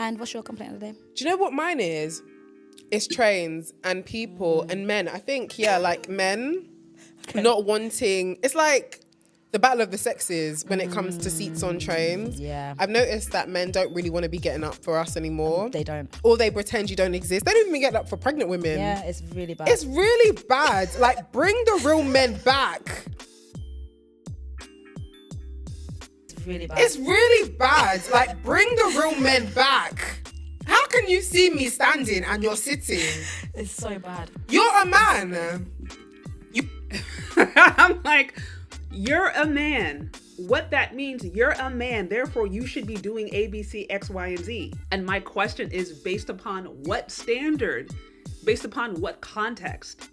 And what's your complaint of the day? Do you know what mine is? It's trains and people and men. I think, like men not wanting... It's like the battle of the sexes when it comes to seats on trains. Yeah. I've noticed that men don't really want to be getting up for us anymore. They don't. Or they pretend you don't exist. They don't even get up for pregnant women. Yeah, it's really bad. It's really bad. Like, bring the real men back. It's really bad. It's really bad. Like, bring the real men back. How can you see me standing and you're sitting? It's so bad. You're a man. I'm like, you're a man. What that means, you're a man. Therefore, you should be doing A, B, C, X, Y, and Z. And my question is based upon what standard? Based upon what context?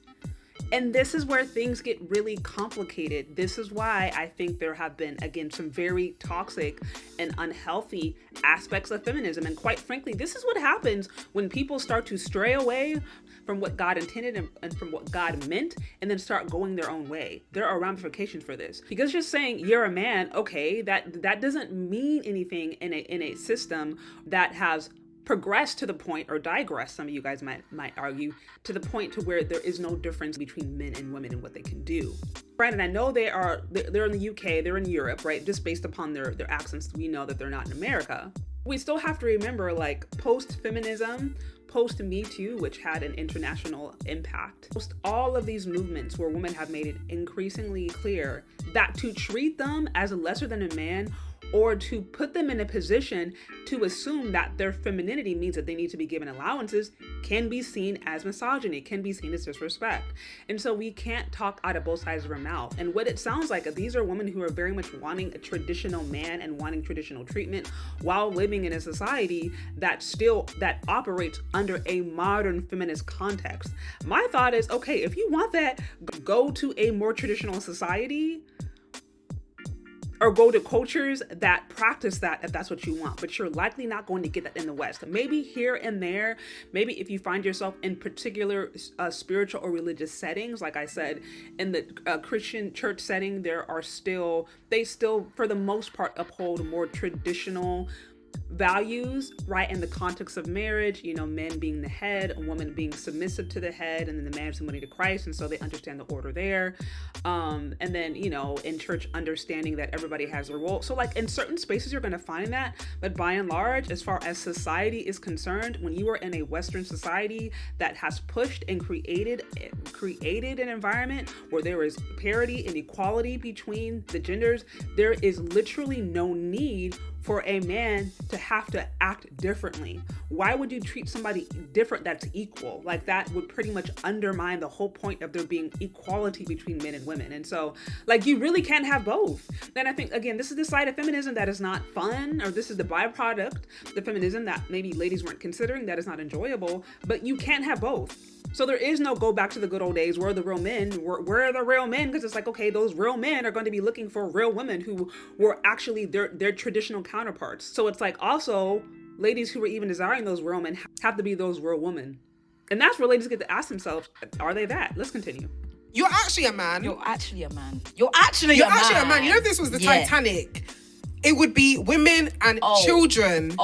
And this is where things get really complicated. This is why I think there have been, again, some very toxic and unhealthy aspects of feminism. And quite frankly, this is what happens when people start to stray away from what God intended and from what God meant, and then start going their own way. There are ramifications for this. Because just saying you're a man, okay, that doesn't mean anything in a system that has progressed to the point, or digress, some of you guys might argue, to the point to where there is no difference between men and women and what they can do. Brandon, I know they're in the UK, they're in Europe, right? Just based upon their accents, we know that they're not in America. We still have to remember, like, post-feminism, post-Me Too, which had an international impact. Post all of these movements where women have made it increasingly clear that to treat them as lesser than a man, or to put them in a position to assume that their femininity means that they need to be given allowances, can be seen as misogyny, can be seen as disrespect. And so we can't talk out of both sides of our mouth. And what it sounds like, these are women who are very much wanting a traditional man and wanting traditional treatment while living in a society that operates under a modern feminist context. My thought is, okay, if you want that, go to a more traditional society, or go to cultures that practice that if that's what you want. But you're likely not going to get that in the West. Maybe here and there, maybe if you find yourself in particular spiritual or religious settings, like I said, in the Christian church setting, they still, for the most part, uphold more traditional values, right, in the context of marriage, men being the head, a woman being submissive to the head, and then the man submitting to Christ, and so they understand the order there. And then, in church, understanding that everybody has their role. So, like, in certain spaces, you're going to find that, but by and large, as far as society is concerned, when you are in a Western society that has pushed and created an environment where there is parity and equality between the genders, there is literally no need for a man to have to act differently. Why would you treat somebody different that's equal? Like, that would pretty much undermine the whole point of there being equality between men and women. And so, like, you really can't have both. Then I think, again, this is the side of feminism that is not fun, or this is the byproduct, the feminism that maybe ladies weren't considering, that is not enjoyable, but you can't have both. So there is no go back to the good old days. Where are the real men? Where are the real men? Because it's like, okay, those real men are going to be looking for real women who were actually their traditional counterparts. So it's like, also, ladies who are even desiring those real men have to be those real women. And that's where ladies get to ask themselves, are they that? Let's continue. You're actually a man. You're actually a man. You're actually a man. You know, if this was the Titanic, it would be women and children.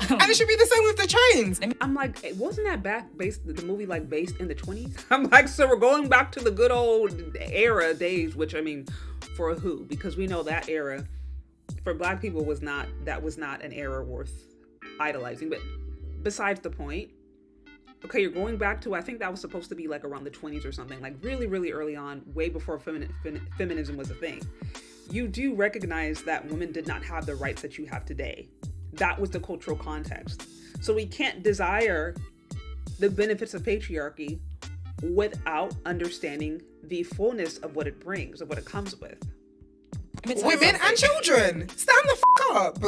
And it should be the same with the trains. I'm like, wasn't that based in the 20s? I'm like, so we're going back to the good old era days, which, I mean, for who? Because we know that era for Black people was not an era worth idolizing. But besides the point, okay, you're going back to, I think that was supposed to be like around the 20s or something, like really, really early on, way before feminism was a thing. You do recognize that women did not have the rights that you have today. That was the cultural context. So we can't desire the benefits of patriarchy without understanding the fullness of what it brings, of what it comes with. Women and children, stand the up.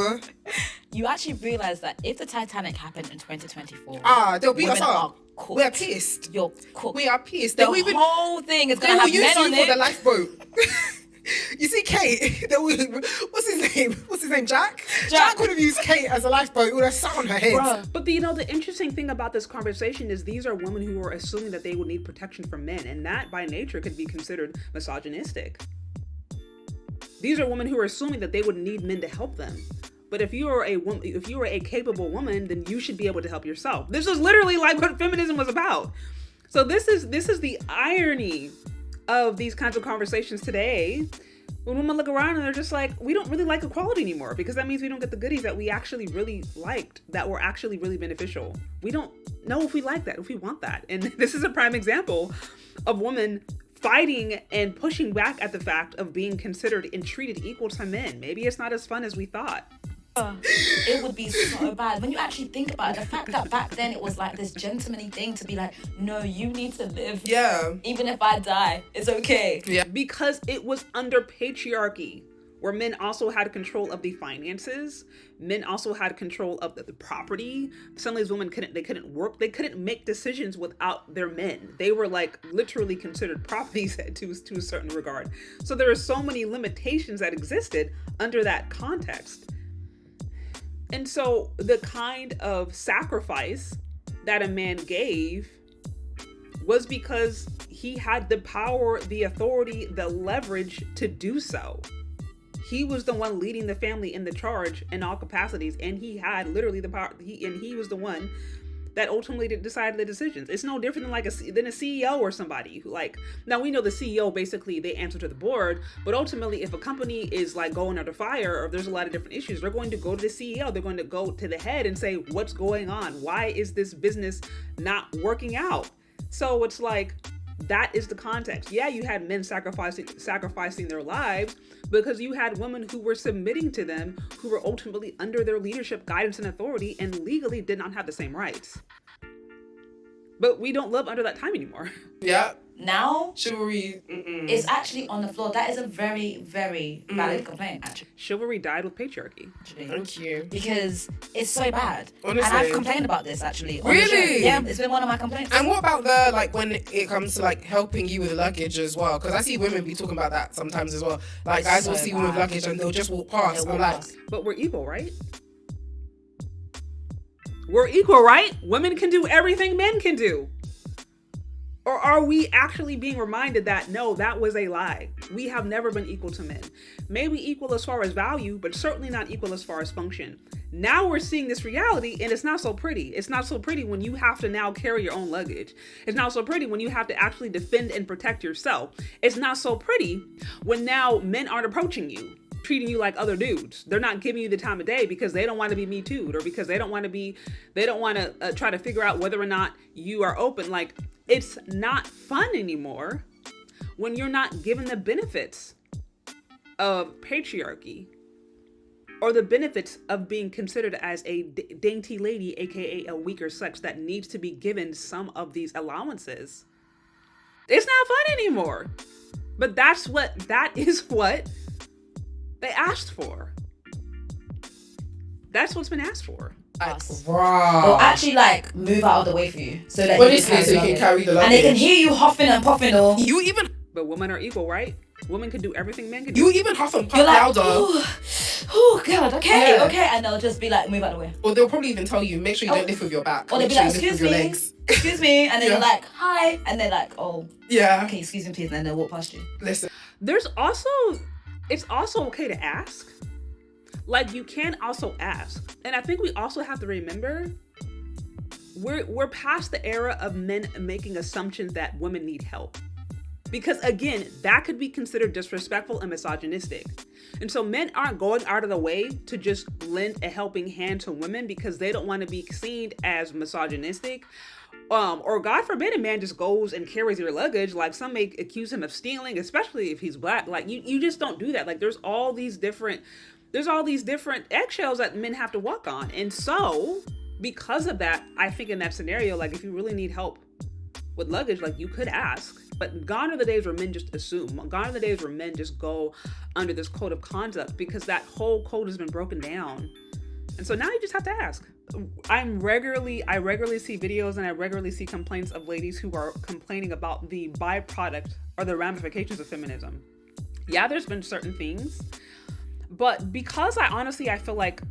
You actually realize that if the Titanic happened in 2024, they'll beat us up. We're pissed. You're cooked. We are pissed. The whole thing is going to have men on it. For the lifeboat. You see Kate, what's his name, Jack? Jack would have used Kate as a lifeboat. It would have sat on her head. Bruh. But the interesting thing about this conversation is these are women who are assuming that they would need protection from men, and that by nature could be considered misogynistic. These are women who are assuming that they would need men to help them. But if you are a woman, if you are a capable woman, then you should be able to help yourself. This is literally like what feminism was about. So this is the irony of these kinds of conversations today. When women look around and they're just like, we don't really like equality anymore, because that means we don't get the goodies that we actually really liked, that were actually really beneficial. We don't know if we like that, if we want that. And this is a prime example of women fighting and pushing back at the fact of being considered and treated equal to men. Maybe it's not as fun as we thought. It would be so bad when you actually think about it. The fact that back then it was like this gentlemanly thing to be like, no, you need to live. Yeah. Even if I die, it's okay. Yeah. Because it was under patriarchy, where men also had control of the finances. Men also had control of the property. Some of these women couldn't work. They couldn't make decisions without their men. They were like literally considered properties to a certain regard. So there are so many limitations that existed under that context. And so the kind of sacrifice that a man gave was because he had the power, the authority, the leverage to do so. He was the one leading the family in the charge in all capacities, and he had literally the power. He was the one that ultimately decided the decisions. It's no different than a CEO or somebody who, like, now we know the CEO, basically they answer to the board, but ultimately if a company is like going under fire, or if there's a lot of different issues, they're going to go to the CEO, they're going to go to the head and say, what's going on? Why is this business not working out? So it's like, that is the context. Yeah, you had men sacrificing their lives because you had women who were submitting to them, who were ultimately under their leadership, guidance, and authority, and legally did not have the same rights. But we don't live under that time anymore. Yeah. Now, Chivalry is actually on the floor. That is a very, very valid complaint, actually. Chivalry died with patriarchy. Thank you. Because it's so bad. Honestly. And I've complained about this, actually. on the Really? show. Yeah, it's been one of my complaints. And what about when it comes to like helping you with luggage as well? Because I see women be talking about that sometimes as well. Like guys will see women with luggage and they'll just walk past. I'm like, but we're equal, right? We're equal, right? Women can do everything men can do. Or are we actually being reminded that, no, that was a lie? We have never been equal to men. Maybe equal as far as value, but certainly not equal as far as function. Now we're seeing this reality, and it's not so pretty. It's not so pretty when you have to now carry your own luggage. It's not so pretty when you have to actually defend and protect yourself. It's not so pretty when now men aren't approaching you, treating you like other dudes. They're not giving you the time of day because they don't want to be Me Too'd, or because they don't want to try to figure out whether or not you are open. Like, it's not fun anymore when you're not given the benefits of patriarchy, or the benefits of being considered as a dainty lady, aka a weaker sex that needs to be given some of these allowances. It's not fun anymore. But that is what they asked for. That's what's been asked for. wow. Or actually, like, move out of the way for you. So that you can carry the luggage. And they can hear you huffing and puffing all. But women are equal, right? Women can do everything men can do. You even huff and puff You're like, louder. oh God, okay, Yeah. okay. And they'll just be like, move out of the way. Or they'll probably even tell you, make sure you don't lift with your back. Or they'll Make be sure like, you lift excuse with me, your legs. excuse me. And then Yeah. you're like, hi. And they're like, oh, Yeah. okay, excuse me, please. And then they'll walk past you. Listen. It's also okay to ask. Like, you can also ask. And I think we also have to remember, we're past the era of men making assumptions that women need help. Because again, that could be considered disrespectful and misogynistic. And so men aren't going out of the way to just lend a helping hand to women because they don't want to be seen as misogynistic. Or God forbid a man just goes and carries your luggage. Like, some may accuse him of stealing, especially if he's black. Like, you just don't do that. Like, there's all these different eggshells that men have to walk on. And so because of that, I think in that scenario, like, if you really need help with luggage, like, you could ask. But gone are the days where men just assume. Gone are the days where men just go under this code of conduct, because that whole code has been broken down. And so now you just have to ask. I regularly see videos and I regularly see complaints of ladies who are complaining about the byproduct or the ramifications of feminism. Yeah, there's been certain things, but because I feel like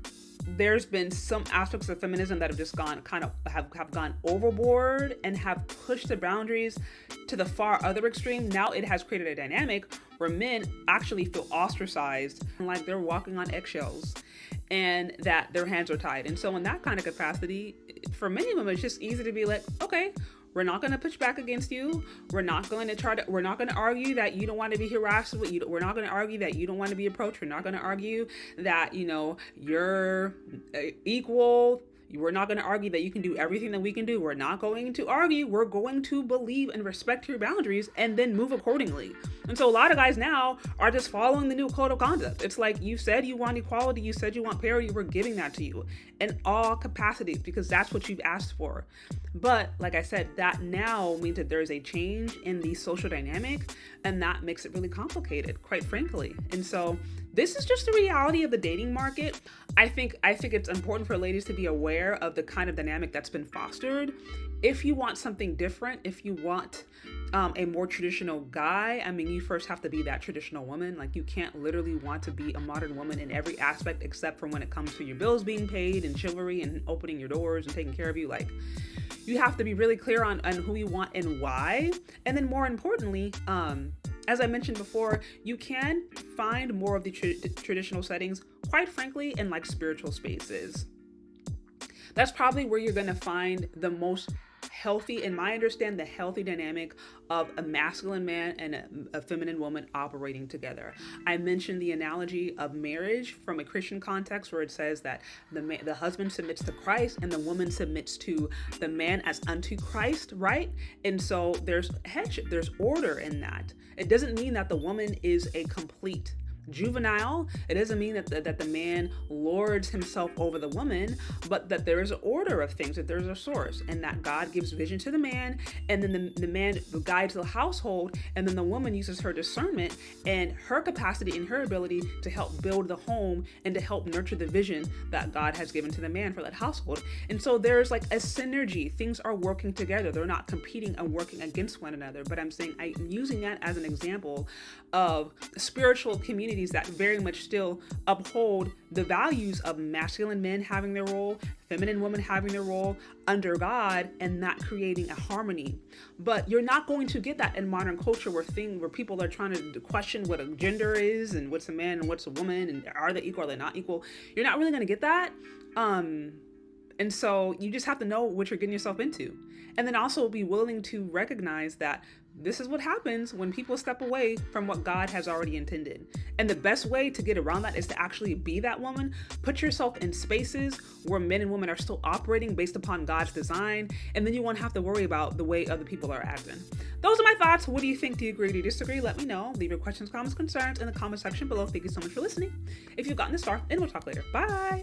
there's been some aspects of feminism that have just gone have gone overboard and have pushed the boundaries to the far other extreme. Now it has created a dynamic where men actually feel ostracized and like they're walking on eggshells and that their hands are tied. And so in that kind of capacity, for many women, it's just easy to be like, okay, we're not going to push back against you. We're not going to argue that you don't want to be harassed. We're not going to argue that you don't want to be approached. We're not going to argue that, you're equal. We're not going to argue that you can do everything that we can do. We're not going to argue. We're going to believe and respect your boundaries and then move accordingly. And so a lot of guys now are just following the new code of conduct. It's like, you said you want equality. You said you want parity. We're giving that to you in all capacities because that's what you've asked for. But like I said, that now means that there's a change in the social dynamic, and that makes it really complicated, quite frankly. And so this is just the reality of the dating market. I think it's important for ladies to be aware of the kind of dynamic that's been fostered. If you want something different, if you want a more traditional guy, you first have to be that traditional woman. Like, you can't literally want to be a modern woman in every aspect except for when it comes to your bills being paid and chivalry and opening your doors and taking care of you. Like, you have to be really clear on who you want and why. And then more importantly, as I mentioned before, you can find more of the traditional settings, quite frankly, in like spiritual spaces. That's probably where you're going to find the most healthy, in my understanding, the healthy dynamic of a masculine man and a feminine woman operating together. I mentioned the analogy of marriage from a Christian context, where it says that the husband submits to Christ and the woman submits to the man as unto Christ, right? And so there's headship, there's order in that. It doesn't mean that the woman is a complete juvenile. It doesn't mean that the man lords himself over the woman, but that there is an order of things, that there's a source, and that God gives vision to the man, and then the man guides the household, and then the woman uses her discernment and her capacity and her ability to help build the home and to help nurture the vision that God has given to the man for that household. And so there's like a synergy. Things are working together. They're not competing and working against one another. But I'm saying, I'm using that as an example of spiritual communities that very much still uphold the values of masculine men having their role, feminine women having their role under God, and not creating a harmony. But you're not going to get that in modern culture where people are trying to question what a gender is and what's a man and what's a woman and are they equal or are they not equal. You're not really going to get that. And so you just have to know what you're getting yourself into. And then also be willing to recognize that this is what happens when people step away from what God has already intended. And the best way to get around that is to actually be that woman. Put yourself in spaces where men and women are still operating based upon God's design, and then you won't have to worry about the way other people are acting. Those are my thoughts. What do you think? Do you agree? Do you disagree? Let me know. Leave your questions, comments, concerns in the comment section below. Thank you so much for listening. If you've gotten this far, and we'll talk later. Bye.